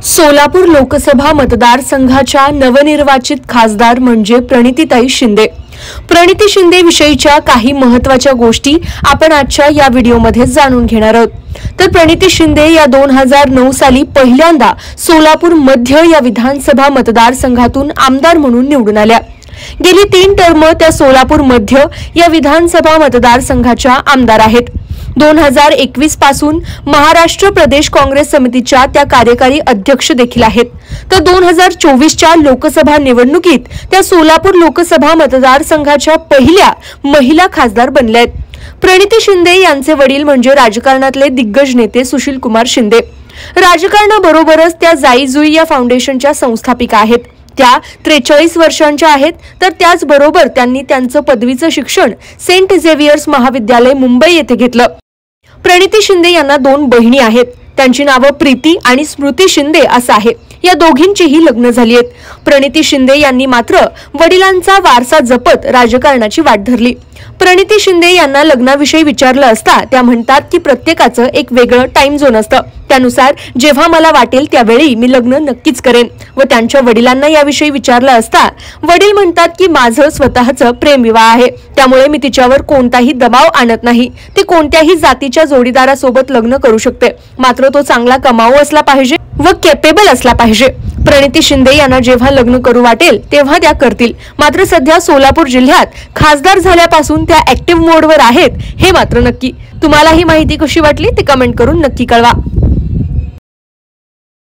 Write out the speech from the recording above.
सोलापूर लोकसभा मतदारसंघाच्या नवनिर्वाचित खासदार म्हणजे प्रणितीताई शिंदे। प्रणिती शिंदे विषयीच्या काही महत्त्वाच्या गोष्टी आपण आजच्या या व्हिडिओमध्ये जाणून घेणार आहोत। तर प्रणिती शिंदे या 2009 साली पहिल्यांदा सोलापूर मध्य या विधानसभा मतदारसंघातून आमदार म्हणून निवडून आल्या। गेली 3 टर्म त्या सोलापूर मध्य या विधानसभा मतदारसंघाच्या आमदार आहेत। 2021 पासून महाराष्ट्र प्रदेश काँग्रेस समितीच्या त्या कार्यकारी अध्यक्ष देखील आहेत। तर 2024 च्या लोकसभा निवडणुकीत त्या सोलापूर लोकसभा मतदारसंघाच्या पहिल्या महिला खासदार बनल्या आहेत। प्रणिती शिंदे यांचे वडील म्हणजे राजकारणातले दिग्गज नेते सुशील कुमार शिंदे। राजकारणाबरोबरच त्या जाई जुई या फाउंडेशनच्या संस्थापिका आहेत। त्या 43 वर्षांच्या आहेत। तर त्याचबरोबर त्यांनी त्यांचं पदवीचं शिक्षण सेंट झेवियर्स महाविद्यालय मुंबई येथे घेतलं। प्रणिती शिंदे यांना 2 बहिणी आहेत। त्यांची नावं प्रीती आणि स्मृती शिंदे असं आहे। या दोघींचीही लग्न झाली आहेत। प्रणिती शिंदे यांनी मात्र वडिलांचा वारसा जपत राजकारणाची वाट धरली। प्रणिती शिंदे यांना लग्नाविषयी विचारलं असता त्या म्हणतात की प्रत्येकाचं एक वेगळं टाइम झोन असतं, त्यानुसार जेव्हा मला वाटेल त्यावेळी मी लग्न नक्कीच करेन। व त्यांच्या वडिलांना याविषयी विचारलं असता वडील म्हणतात की माझं स्वतःचं प्रेमविवाह आहे, त्यामुळे मी तिच्यावर कोणताही दबाव आणत नाही। ती कोणत्याही जातीच्या जोडीदारासोबत लग्न करू शकते, मात्र तो चांगला कमाऊ असला पाहिजे व केपेबल असला पाहिजे। प्रणिती शिंदे यांना जेव्हा लग्न करू वाटेल तेव्हा त्या करतील। मात्र सध्या सोलापूर जिल्ह्यात खासदार झाल्यापासून त्या ऍक्टिव्ह मोडवर आहेत हे मात्र नक्की। तुम्हाला ही माहिती कशी वाटली ते कमेंट करून नक्की कळवा।